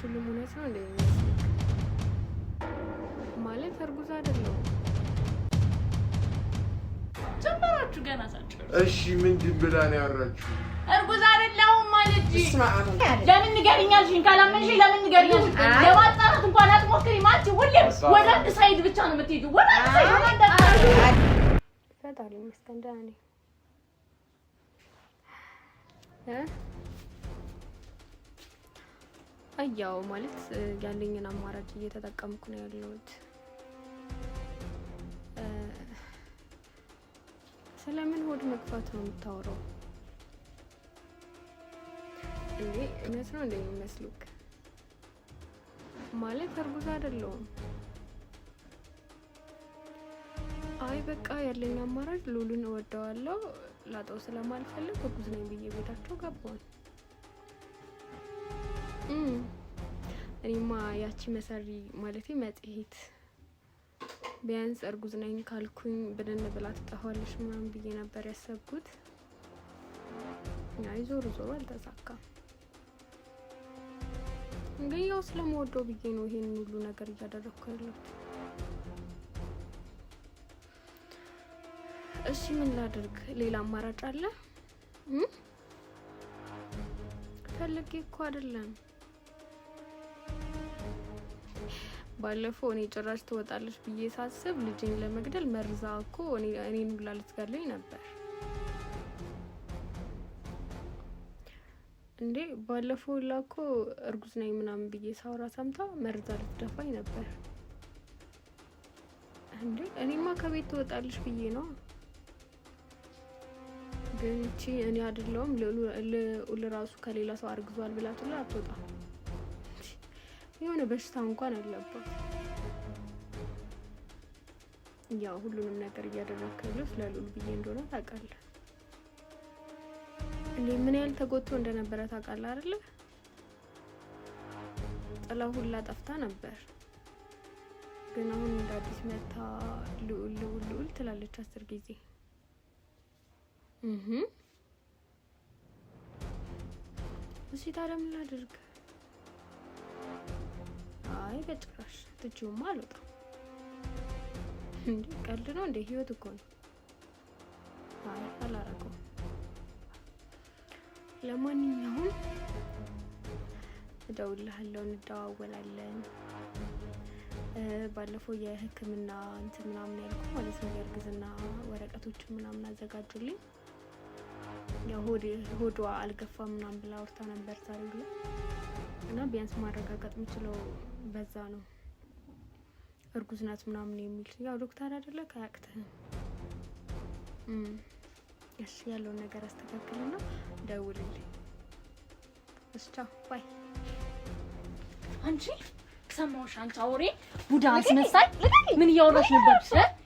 ሁሉም እውነት ነው እንዴ? ማለት እርጉዝ አይደለሁም። ጀመራችሁ ገና ሳችሁ። እሺ ምንድን ብላ ነው ያወራችሁ? እርጉዝ አይደለሁም ማለት ለምን ንገሪኛልሽኝ? ካላመንሽኝ ለምን ንገሪኛልሽ? ለማጣራት እንኳን አትሞክሪ ማለት ሁሌም ወደ አንድ ሳይድ ብቻ ነው የምትሄጂው። ወደ አንድ ሳይድ ፈጣሪ ይመስገን ደህና ነኝ። አያው ማለት ያለኝን አማራጭ እየተጠቀምኩ ነው ያለሁት። ስለምን ሆድ መግፋት ነው የምታወራው? እንዴ እውነት ነው እንዴ የሚመስሉክ? ማለት እርጉዝ አይደለሁም። አይ በቃ ያለኝ አማራጭ ሉሉን እወደዋለሁ፣ ላጣው ስለማልፈልግ እርጉዝ ነኝ ብዬ ቤታቸው ገባሁ። እኔማ ያቺ መሰሪ ማለቴ መጽሔት ቢያንስ እርጉዝ ነኝ ካልኩኝ ብድን ብላ ትጠፋለች ምናምን ብዬ ነበር ያሰብኩት። አይ ዞሮ ዞሮ አልተሳካም። እንግዲህ ያው ስለምወደው ብዬ ነው ይሄን ሁሉ ነገር እያደረኩ ያለሁት። እሺ ምን ላድርግ? ሌላ አማራጭ አለ? ፈልጌ እኮ አይደለም። ባለፈው እኔ ጭራሽ ትወጣለች ብዬ ሳስብ ልጄን ለመግደል መርዛ እኮ እኔን ሁላ ልትገለኝ ነበር እንዴ። ባለፈው ሁላ እኮ እርጉዝ ነኝ ምናምን ብዬ ሳውራ ሰምታ መርዛ ልትደፋኝ ነበር እንዴ። እኔማ ከቤት ትወጣለች ብዬ ነው። ግን እቺ እኔ አይደለሁም ልዑል ራሱ ከሌላ ሰው አርግዟል ብላትላ አትወጣም። የሆነ በሽታ እንኳን አለባት። ያው ሁሉንም ነገር እያደረከለው ለሉል ብዬ እንደሆነ ታውቃለህ። ምን ያህል ተጎድቶ እንደነበረ ታውቃለህ አይደል? ጥላው ሁላ ጠፍታ ነበር። ግን አሁን እንደ አዲስ መታ ልዑል ትላለች 10 ጊዜ። እሺ ታዲያ ምን ላድርግ? አይ በጭራሽ ትችውማ አልወጣም። እንዴ ቀልድ ነው እንዴ? ህይወት እኮ ነው። አይ አላረገውም። ለማንኛውም እደውልልሃለሁ፣ እንደዋወላለን። ባለፈው የሕክምና እንትን ምናምን ያልኩ ማለት ነው የእርግዝና ወረቀቶች ምናምን አዘጋጁልኝ። ያው ሆዷ አልገፋም ምናምን ብላ አውርታ ነበር ዛሬ ላይ እና ቢያንስ ማረጋገጥ የምችለው በዛ ነው እርጉዝ ናት ምናምን የሚል ያው ዶክተር አይደለ ካያክተህ። እሺ ያለውን ነገር አስተካክልና ደውልልኝ። እሺ ቻው ባይ። አንቺ ሰማሁሽ። አንቺ አውሬ ቡዳ አስመሳይ ምን እያወራሽ ነበር?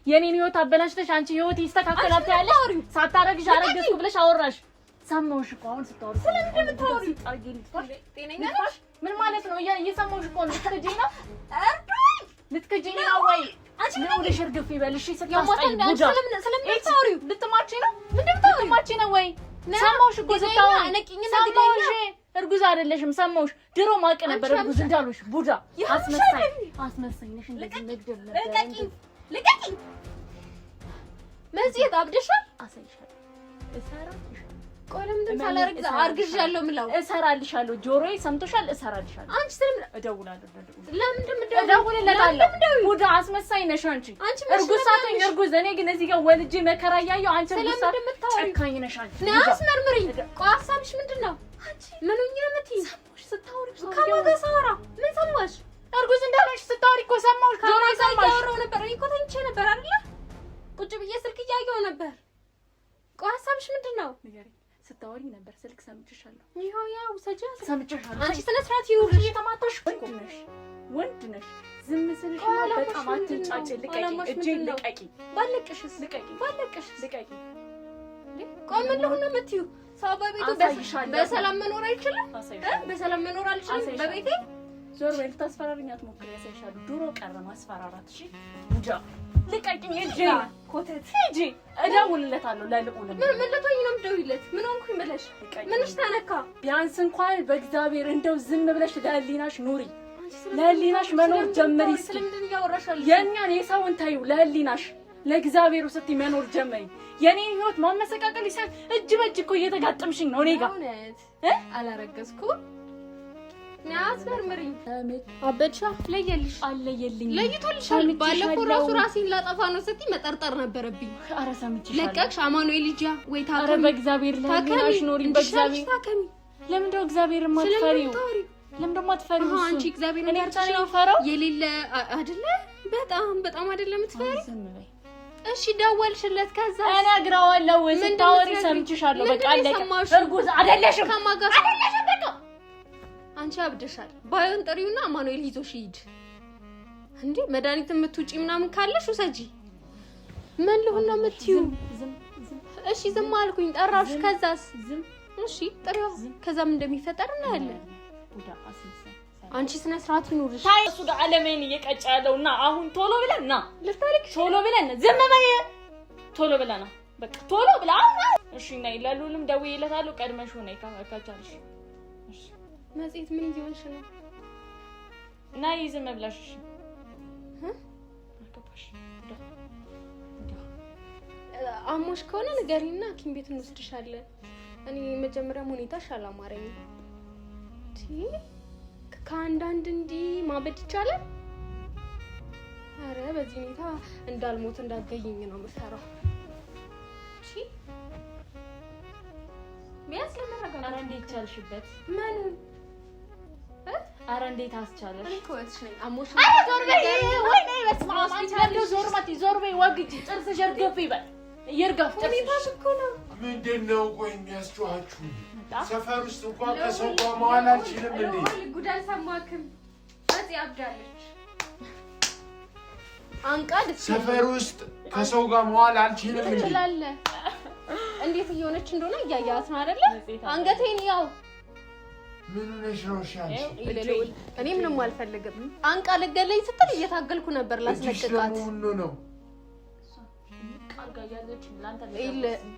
የኔን ህይወት አበላሽተሽ አንቺ ህይወት ይስተካከላል ታያለሽ። ሳታረግሽ አረገዝኩ ብለሽ አወራሽ። ሰማሁሽ እኮ አሁን ስታወሪ ስለምን እንደምታወሪ ጤነኛ ነሽ? ምን ማለት ነው? እየሰማሁሽ እኮ ነው። ልትከጂኝ ነው? እርዱኝ! ልትከጂኝ ነው ወይ? አንቺ ምን ወደሽ እርግፍ ይበልሽ? ስታስጠይ ቡዳ ስለምን ታወሪው? ልትማርቺ ነው? ምንድን ታወሪው? ልትማርቺ ነው ወይ? ሰማሁሽ እኮ ስታወሪ ነቂኝና ግዴለሽ። እርጉዝ አይደለሽም። ሰማሁሽ። ድሮ ማቅ ነበር እርጉዝ እንዳሉሽ ቡዳ አስመሳይ ነሽ። እንደዚህ መግደል ነበር። ልቀቂኝ! መዚት አብደሻል። አሳይሻለሁ። እሰራልሻለሁ። ቆይ ለምን ታላርግ አርግዣለሁ ምለው እሰራልሻለሁ። ጆሮዬ ሰምቶሻል። እሰራልሻለሁ። አንቺ ስለምን እደውላለሁ? ለምን እደውልለታለሁ? ቡዳ አስመሳይ ነሽ አንቺ። እርጉዝ ሳትሆኝ እርጉዝ። እኔ ግን እዚህ ጋር ወልጄ መከራ እያየሁ አንቺ እርጉዝ ጨካኝ ነሽ አንቺ። ናስ መርምሪኝ። ቆይ ሀሳብሽ ምንድን ነው? አንቺ ምን ሆኜ ነው የምትይኝ? ሰማሁሽ ስታወሪ። ከማን ጋር ሳወራ ምን ሰማሽ? እርጉዝ እንዳለሽ ስታወሪ እኮ ሰማሁሽ። ጆሮዬ ሰማሽ። ነበር እኔ እኮ ተኝቼ ነበር አይደለ? ቁጭ ብዬ ስልክ እያየሁ ነበር። ቆይ ሀሳብሽ ምንድን ነው? ስታወሪ ነበር። ስልክ ሰምቼሻለሁ። ይሄው ያው ሰምቼሻለሁ። አንቺ ስነ ስርዓት ይውልሽ። የተማታሽ ወንድ ነሽ። ዝም ስልሽ በጣም አትንጫጭ። ልቀቂ፣ እጄን ልቀቂ። ባለቅሽስ ልቀቂ፣ ባለቅሽስ ልቀቂ። ቆይ ምን ልሁን ነው የምትይው? ሰው በቤቱ በሰላም መኖር አይችልም? በሰላም መኖር አልችልም በቤቴ? ዞር በል። ታስፈራሪኝ አትሞክሪ። ያሳይሻለሁ። ድሮ ቀረ ማስፈራራት። እሺ እንጃ ልቀቂኝ። እጄ ኮተት ሂጂ። እደውልለታለሁ ለልዑል። ምን ልትሆኝ ነው የምትደውይለት? ምን ሆንኩኝ ብለሽ ነሽ? ምንሽ ተነካ? ቢያንስ እንኳን በእግዚአብሔር እንደው ዝም ብለሽ ለህሊናሽ ኑሪ። ለህሊናሽ መኖር ጀምሪ። ስለምንድን ያወራሻል? የኛን የሰውን ታዩ ለህሊናሽ ለእግዚአብሔር ውስጥ መኖር ጀምሪ። የኔ ህይወት ማመሰቃቀል ይሳል እጅ በእጅ እኮ እየተጋጠምሽኝ ነው። እኔ ጋር አላረገዝኩም። ናስ መርምሪኝ። አበድሻ ለየልሽ አለየልኝ። ለይቶልሻል። ባለፈው ራሱ ራሴን ላጠፋ ነው ስትይ መጠርጠር ነበረብኝ። ኧረ ሰምቼሻለሁ። ለቀቅሽ አማኑኤል ልጅ ወይ ታከሚ። ኧረ በእግዚአብሔር ለህሊናሽ ኑሪ። በእግዚአብሔር ታከሚ። ለምን እንደው እግዚአብሔር ማትፈሪው? ለምን እንደው ማትፈሪው? አንቺ እግዚአብሔር እኔ አርታሪ ነው ፈራው የሌለ አይደለ? በጣም አይደለም የምትፈሪ። እሺ ደወልሽለት? ከዛ እነግረዋለሁ። ስታወሪ ሰምቼሻለሁ። በቃ አለቀ። እርጉዝ አይደለሽም። አይደለሽም። በቃ አንቺ አብደሻል። ባዮን ጥሪውና አማኑኤል ይዞሽ ይሂድ። እንዴ መድኃኒት የምትውጪ ምናምን ካለሽ ውሰጂ። ምን ልሁን ነው የምትይው? እሺ ዝም አልኩኝ። ጠራሽ። ከዛስ? እሺ ጥሪው። ከዛም እንደሚፈጠር እናያለን። አንቺ ስነ ስርዓት ይኑርሽ። ታይ እሱ ጋር አለምን እየቀጫ ያለውና አሁን ቶሎ ብለን ና ልታሪክ ቶሎ ብለን ዝም በይ። ቶሎ ብለና በቃ ቶሎ ብላ። እሺ እና ይላሉልም ደውዬለታለሁ። ቀድመሽ ሆነ ካቻልሽ። እሺ መጽሔት ምን ይሆንሽ ነው? እና ይዝም ብላሽ። እሺ አከባሽ አሞሽ ከሆነ ንገሪና ሐኪም ቤት እንወስድሻለን። እኔ መጀመሪያም ሁኔታሽ አላማረኝም። ከአንዳንድ እንዲህ ማበድ ይቻላል? ኧረ በዚህ ሁኔታ እንዳልሞት እንዳትገይኝ ነው የምፈራው። እሺ ቢያንስ ለመረጋጋት። ኧረ እንዴት ቻልሽበት? ምን ኧረ እንዴት አስቻለሽ? እኔ ኮትሽ ነኝ። አሞሽ ዞር በይ። ወይኔ በስመ አብ። አንቺ ለምን ዞር በይ። ወግጂ ጥርስሽ እርግፍ ይበል። ይርገፍ ጥርስሽ እኮ ነው። ምንድነው ቆይ የሚያስጨዋችሁ? ሰፈር ውስጥ እንኳን ከሰው ጋር መዋል አልችልም እንዴ? ጉዳይ ሰማክም በዚህ አብዳለች። አንቃድ ሰፈር ውስጥ ከሰው ጋር መዋል አልችልም እንዴ? ትላለህ። እንዴት እየሆነች እንደሆነ እያያት ነው አይደለ? አንገቴን ያው ምን ነሽ ነው ሻንቺ? እኔ ምንም አልፈልግም። አንቃ ልገለኝ ስትል እየታገልኩ ነበር ላስለቅቃት። ነው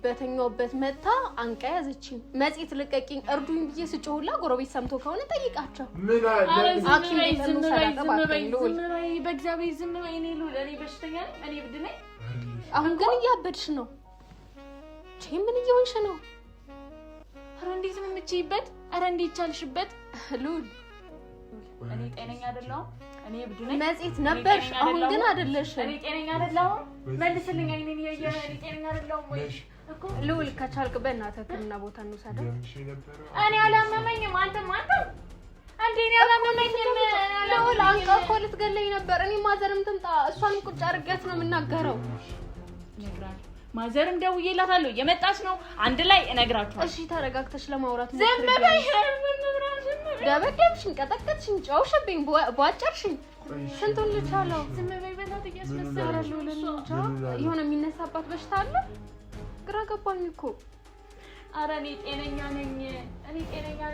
በተኛውበት መታ አንቃ ያዘችኝ። መጽሔት ልቀቂኝ እርዱኝ ብዬ ስጮህላ ጎረቤት ሰምቶ ከሆነ ጠይቃቸው። ምን አለ? በእግዚአብሔር ዝም በይ። እኔ በሽተኛ ነኝ። እኔ እብድ ነኝ። አሁን ግን እያበድሽ ነው። ምን እየሆንሽ ነው? ኧረ እንዴት ነው የምትችይበት? ኧረ እንዴት ቻልሽበት? ሉል እኔ ጤነኛ አይደለሁም። እኔ እብድ ነኝ። መጽሔት ነበርሽ፣ አሁን ግን አይደለሽም። እኔ ጤነኛ አይደለሁም። መልስልኝ። እኔ ጤነኛ አይደለሁም ወይ እኮ ሉል ከቻልክ በእናትህ ሕክምና ቦታ እንውሰደው። እኔ አላመመኝም። አንተም እንዴ እኔ አላመመኝም። ሉል አንቃ እኮ ልትገለኝ ነበር። እኔ ማዘርም ትምጣ እሷንም ቁጭ አድርጌያት ነው የምናገረው። እነግራለሁ። ማዘርም ደውዬላታለሁ። የመጣች ነው። አንድ ላይ እነግራችኋለሁ። እሺ ተረጋግተሽ ለማውራት ነው። ዝም በይ። ደበደብሽኝ፣ ቀጠቀጥሽኝ፣ ጨውሽብኝ፣ ቧጨርሽኝ። ስንቱን ልቻለው? ዝም በይ። በእናትህ እያስመሰለሽ ነው። የሆነ የሚነሳባት በሽታ አለ። ግራ ገባኝ እኮ። ኧረ እኔ ጤነኛ ነኝ።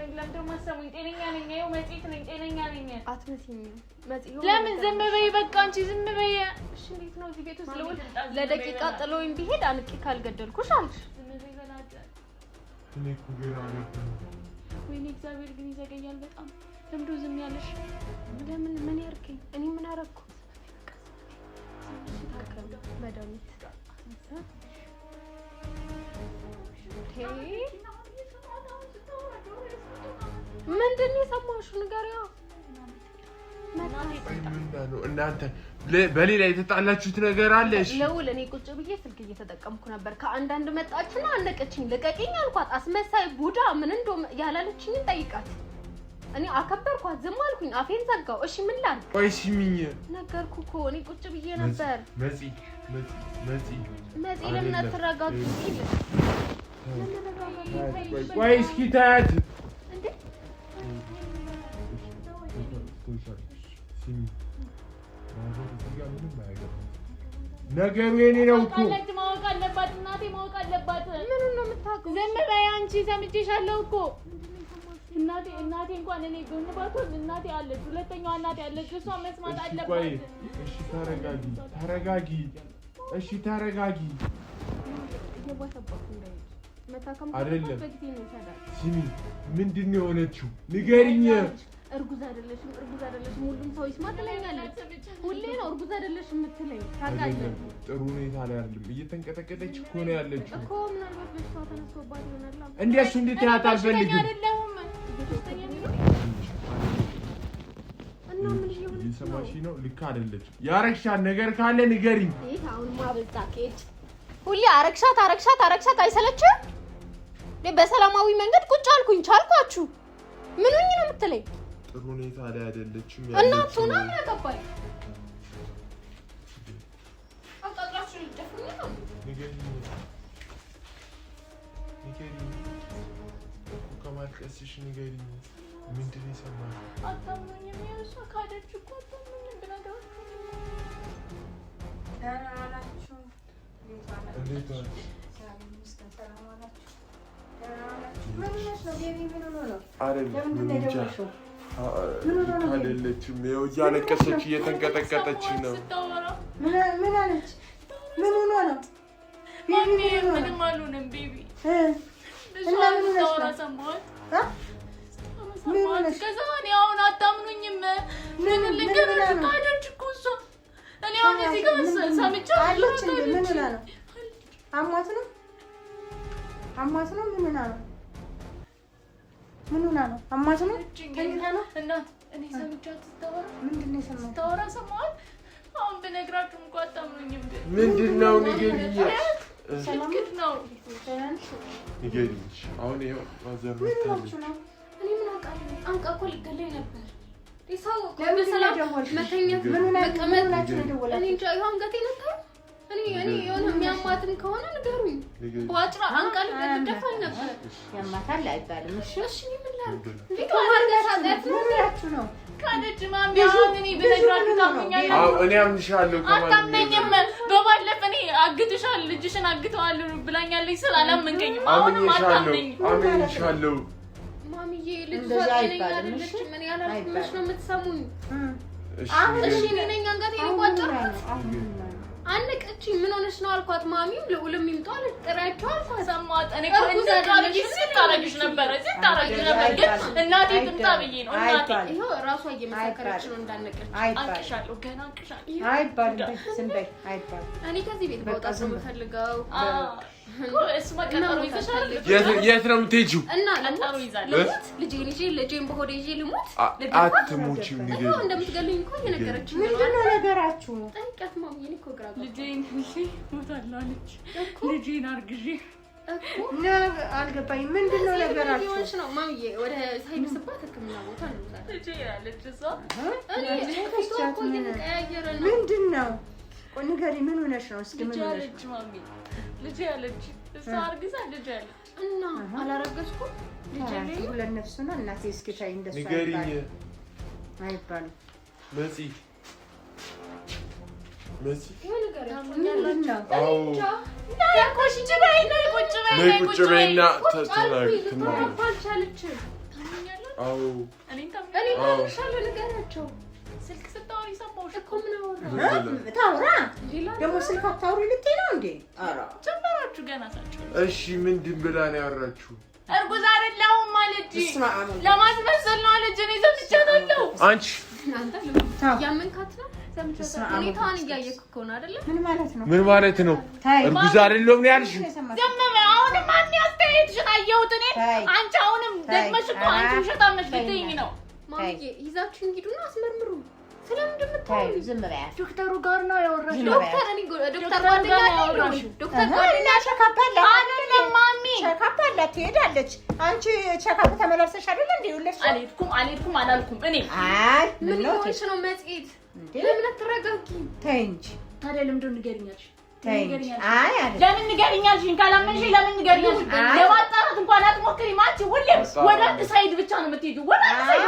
ለምን ደግሞ አሰሙኝ? ጤነኛ ነኝ። ይኸው መጽሔት ነኝ። ጤነኛ ነኝ። አትመስይኝም። ለምን ዝም በይ። በቃ አንቺ ዝም በይ። እሺ እንዴት ነው እዚህ ቤት ውስጥ ልውል? ለደቂቃ ጥሎኝ ቢሄድ አንቄ ካልገደልኩሽ አልሽ። ዝም በይ በእናትህ። እኔ እኮ ግራ ገባኝ። ወይኔ እግዚአብሔር ግን ይዘገያል በጣም። ለምንድን ነው ዝም ያለሽ? ለምን ምን ያርገኝ? እኔ ምን አደረኩ? መድኃኒት ምንድን ነው የሰማሽው? ንገሪያ። እናንተ በሌላ የተጣላችሁት ነገር አለ? እሺ ለውል እኔ ቁጭ ብዬ ስልክ እየተጠቀምኩ ነበር። ከአንዳንድ መጣችና አነቀችኝ። ልቀቂኝ አልኳት። አስመሳይ ቡዳ ምን እንደው ያላለችኝን ጠይቃት። እኔ አከበርኳት። ዝም አልኩኝ። አፌን ዘጋው። እሺ ምን ላድርግ? ቆይ ሲሚኝ ነገርኩ እኮ እኔ ቁጭ ብዬ ነበር። መጽሔ ለምን አትረጋጊ? ቆይ እስኪ ታያት። ነገሩ የኔ ነው እኮ። ማወቅ አለባት እናቴ፣ ማወቅ አለባት። ምኑን ነው የምታውቀው? ዝም በይ አንቺ። ሰምቼሻለሁ እኮ እናቴ እንኳን እኔ ጎን ባትሆን እናቴ አለች። ሁለተኛዋ እናቴ አለች። እሷ መስማት አለባት። እሺ ተረጋጊ። እሺ ተረጋጊ። መታከም አይደለም በጊዜ ነው ታዲያ ስሚ ምንድነው የሆነችው ንገሪኝ እርጉዝ አይደለሽም ሁሉም ሰው ይስማ ትለኛለች ሁሌ ነው እርጉዝ አይደለሽም የምትለኝ ታውቃለህ ጥሩ ሁኔታ ላይ አይደለም እየተንቀጠቀጠች እኮ ነው ያለችው እኮ ምናልባት በሽታው ተነስቶባት ይሆናል እንዴት እንዴት ያታልፈልግም እና ምን ይሆነ ይሰማሽ ነው ልክ አይደለች ያረክሻት ነገር ካለ ንገሪኝ ይሄ አሁን ማበዛ ከሄድ ሁሌ አረክሻት አይሰለችም በሰላማዊ መንገድ ቁጭ አልኩኝ ቻልኳችሁ ምን ሆኜ ነው የምትለኝ ጥሩ ሁኔታ ላይ አይደለችም እናቱ ነው ያገባኝ አጣጣችሁ ልትደፍሩኝ ነው ንገሪኝ ከማልቀስሽ ንገሪኝ ምንድን ነው የሰማሽ አታምኑኝም የእሷ ካደች እኮ አታምኑኝም ብነግራችሁ ደህና ዋላችሁ እንዴት ነው አይደለችም ይኸው እያለቀሰች እየተንቀጠቀጠች ነው ምን አለች ምን ሆኖ ነው ማሚ ምንም አልሆነም ቤቢ እና ምን ሆነሽ ሰማሁት ምን ሆነሽ ከዛ እኔ አሁን አታምኑኝም ምን ልንገራችሁ ካደች እኮ እሷ እኔ አሁን እዚህ ጋር ሰምቻለሁ አለች እንደ ምን ሆና ነው አሟት ነው ምን ሆና ነው አሟት ነው ተኝታ ነው እና እኔ ሰምቻት ስታወራ ምንድን ነው የሰማሁት ስታወራ ሰማሁት አሁን ብነግራችሁ እንኳን አታምኑኝም ምንድነው ንገሪኝ ስልክት ነው ንገሪኝ አሁን ይኸው ማዘር መታለች እኔ ምን አውቃለሁ አንቃ እኮ ልትገለኝ ነበር ይሳው በሰላም መተኛት ምን ሆናችሁ ነው ደወላችሁ እኔ እንጃ ይሁን ገቴ ነው እኔ የሆነ የሚያማትም ከሆነ ንገሩኝ ዋጭራ አንቃ ልትደፋኝ ነበር ያማታል አይባልም እሺ ምን ላድርግ እንዴት ማርጋሳት ነው ካደች ማሚ አሁን እኔ ብነግራችሁ ታምኛለሽ አዎ እኔ አምንሻለሁ አታምነኝም በባለፈ እኔ አግትሻል ልጅሽን አግተዋለሁ ብላኛለች ስላላመንከኝም አሁንም አምንሻለሁ ማሚዬ ልጅ ታውቂኛለሽ ምን ያላልኩሽ ነው የምትሰሙኝ አሁን እሺ ነኝ አንገቴ ይቋጨራል አንቀጭ ምን ሆነሽ ነው አልኳት ማሚም ለሁሉም ይምጣል ጥራቸው አልኳት ሰማት እኔ ታረግሽ ነበር ግን እናቴ ትምጣ ብዬ ነው እናቴ ይሄው ራሷ እየመሰከረች ነው እንዳነቀች አንቅሻለሁ ገና አንቅሻለሁ አይባልም ዝም በይ አይባልም እኔ ከዚህ ቤት መውጣት ነው የምፈልገው እሱማ ቀጠሮ ይዘሻል የት ነው የምትሄጂው እና ቀጠሮ ይዛለሁ ልጄን በሆዴ ይዤ ልሞት አትሞቺም ንገሪኝ እንደምትገለኝ እኮ እየነገረችኝ ነው ምንድን ነው ነገራችሁ ጠይቂያት ማሚዬ እኔ እኮ ግራ ልጄን ሞታለሁ አለች ልጄን አርግዤ እኮ አልገባኝም ምንድን ነው ነገራችሁ ነው ማሚዬ ወደ ሳይንስባት ህክምና ቦታ ነው ልጄ ያለች እሷ ምንድን ነው ንገሪኝ ምን ሆነሽ ነው እስኪ ምን ሆነሽ ልጄ ማሚ ልጄ ያለች እሷ አርግዛ ልጄ ያለች እና አላረገዝኩም ልጄ ላይ ሁለት ነፍስ ነው እናቴ እስኪ ታይ እንደሱ ንገሪኝ አይባልም መሲ አዎ ቁጭ በይና አዎ ስልክ ስታወሪ ሰማሁሽ እኮ ምን አወራ ታውራ ደግሞ ስልክ አታውሪ ልትይ ነው እንዴ ኧረ ጀመራችሁ ገና ሳችሁ እሺ ምንድን ብላ ነው ያወራችሁ እርጉዝ አይደለሁም አለች ለማስመሰል ነው አለች እኔ ሰምቻለሁ አንቺ ያመንካት ነው ሁኔታዋን እያየክ እኮ ነው አይደለ ምን ማለት ነው እርጉዝ አይደለሁም ነው ያልሽው ዝም በይ አሁንም አንዴ አስተያየትሽን አየሁት እኔ አንቺ አሁንም ደግመሽ እኮ አንቺ ውሸታምሽ ልትይኝ ነው ማሚዬ ይዛችሁኝ ሂዱና አስመርምሩ ስለምንድን የምታወሪው ዝም በያ ዶክተሩ ጋር ነው ያወራሽ ዶክተር ጓደኛ ነው ዶክተር ጓደኛ ሸካፓላ አይደለም ማሚ ሸካፓላ ትሄዳለች አንቺ ሸካፕ ተመላልሰሽ አይደል እንዴ ሁለሽ አልሄድኩም አላልኩም እኔ አይ ምን ሆነሽ ነው መጽሔት ለምን አትረጋጊ ተይ እንጂ ታዲያ ለምንድን ነው ንገሪኛለሽ አይ አይደል ለምን ንገሪኛለሽ ካላመንሽ ለምን ንገሪኛለሽ ለማጣራት እንኳን አትሞክሪም አንቺ ሁሌም ወደ አንድ ሳይድ ብቻ ነው የምትሄጂው ወደ አንድ ሳይድ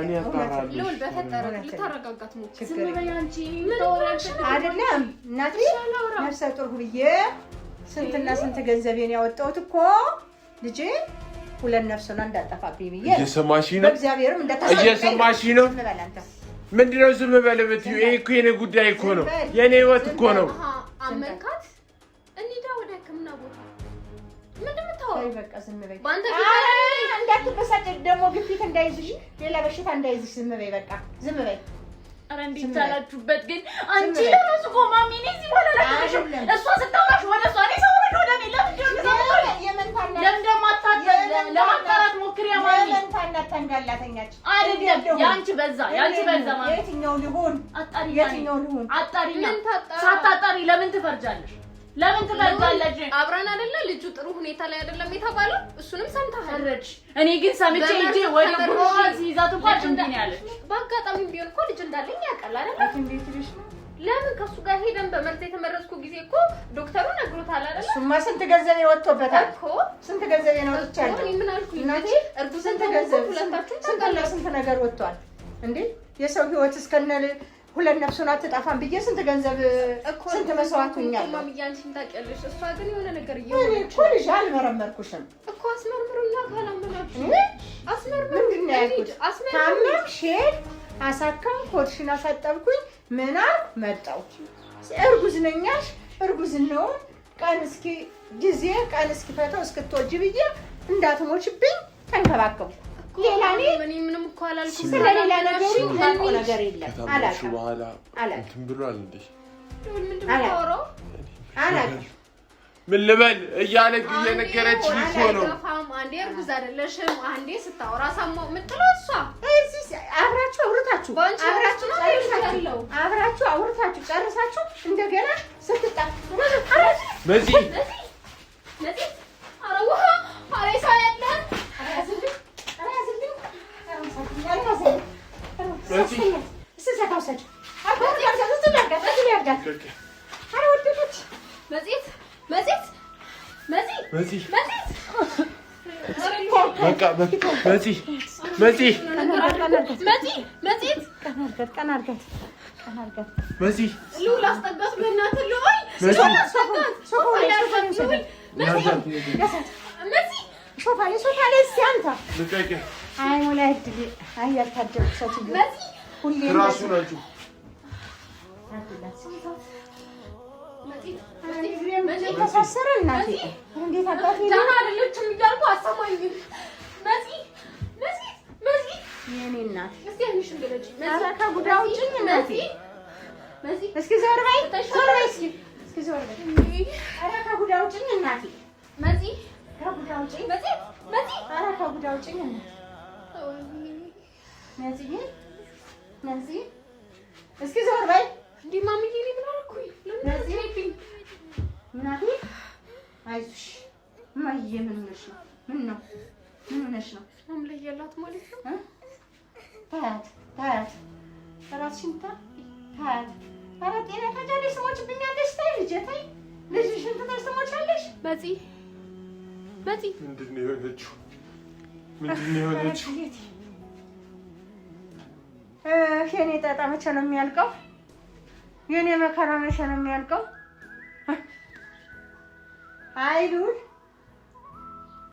እኔ አጣራለሁ ለምን በፈጠረ ልታረጋጋት ነው ዝም በይ አንቺ አይደለም እናቴ ነፍሰ ጡር ብዬ ስንትና ስንት ገንዘቤን ያወጣሁት እኮ ልጄ ሁለት ነፍስ ነው እንዳጠፋብኝ ብዬ እየሰማሽ ነው በእግዚአብሔርም እየሰማሽ ነው ምንድነው ዝም በል ብትዩ ይሄ እኮ የኔ ጉዳይ እኮ ነው የኔ ህይወት እኮ ነው አመንካት እንሂዳ ወደ ህክምና ቦታ ምንድን ነው የምታወራው? በቃ ዝም በይ። ባንተ እንዳትበሳጭ ደግሞ ግፊት እንዳይዝሽ ሌላ በሽታ እንዳይዝሽ ዝም በይ በቃ ዝም በይ። ኧረ እንዴት ቻላችሁበት ግን አንቺ ለራሱ እኮ ማሚ ነኝ እዚህ በኋላ ላችሁ እሷ ስታወራሽ ወደ እሷ እኔ ሰውነሽ ወደ እኔ ለማጣራት ሞክሪ ማሚ የመንታና ተንጋላተኛች አይደለም ያንቺ በዛ ማሚ የትኛው ሊሆን አጣሪኛ ሳታጣሪ ለምን ትፈርጃለሽ? ለምን ትፈርጃለሽ? አብረን አይደለ ልጁ ጥሩ ሁኔታ ላይ አይደለም የተባለው እሱንም ሰምተሃል። እኔ ግን ሰምቼ እንጂ ወደ ጉሮሯ ሲይዛት እንኳን እንዴ ነው ያለሽ። በአጋጣሚ ቢሆን እኮ ልጅ እንዳለኝ ያውቃል አይደል? እንዴት ልሽ ነው? ለምን ከሱ ጋር ሄደን በመርዝ የተመረዝኩ ጊዜ እኮ ዶክተሩ ነግሮታል አይደል? እሱማ ስንት ገንዘብ ወጥቶበታል እኮ ስንት ገንዘብ ወጥቻለሁ። እኔ ምን አልኩኝ? እናቴ እርጉዝ ስንት ገንዘብ ሁለታችሁም ስንት ነገር ወጥቷል እንዴ? የሰው ህይወት እስከነ ሁለት ነፍሱን አትጠፋም ብዬ ስንት ገንዘብ ስንት መስዋዕት ሆኛለሁ። ማሚ ያንቺን ታውቂያለሽ። እሷ ግን የሆነ ነገር እኔ እኮ ልጅ አልመረመርኩሽም እኮ አስመርምሩኛ ካላመናችሁ አስመርምሩ። ምንድን ነው ያልኩት? ታመምሽ አሳከም ኮድሽን አሳጠብኩኝ ምን አልኩ መጣሁ። እርጉዝ ነኛሽ እርጉዝ ነው ቀን እስኪ ጊዜ ቀን እስኪ ፈተው እስክትወልጂ ብዬ እንዳትሞችብኝ ተንከባከብኩ። ሌላ እኔ ምንም እኮ አላልኩም። ስለሌላ ነገር የለም አላልኩም። በኋላ እንትን ብሏል እንዴ? አላልኩም። ምን ልበል እያለች እየነገረች እኮ ነው። አንዴ እርጉዝ አይደለሽም አንዴ ስታወራ ሰማሁ የምትለው እሷ አብራችሁ አውርታችሁ ጨርሳችሁ እንደገና ስትጣ መሲ ተሳሰረ እናቴ እንዴት አባቴ ዳና አይደለችም እያልኩ አሰማኝም። መሲ የኔ እናት እስቲ አንሽ እንደለች አራካ ጉዳውጭኝ እናቴ እስኪ ዞር በይ እስኪ ዞር በይ አራካ ጉዳውጭኝ እናቴ መሲ ከጉዳውጭኝ አራካ ጉዳውጭኝ መሲ እስኪ ዞር በይ እንዴ ማሚዬ እኔ ምን አልኩኝ? ለምን እናቴ አይዞሽ እማዬ ምን ሆነሽ ነው? ምን ሆነሽ ነው? አምለየላት ማለት ነው። ታያት እራስሽን ታያት። ኧረ ጤና ታጃለሽ ስሞችብኛለሽ። ተይ ልጄ ተይ ልጅሽን ትተሽ ትሞቻለሽ። መሲ ምንድን ነው የሆነችው? የኔ ጣጣ መቼ ነው የሚያልቀው? የኔ መከራ መቼ ነው የሚያልቀው? አይሉል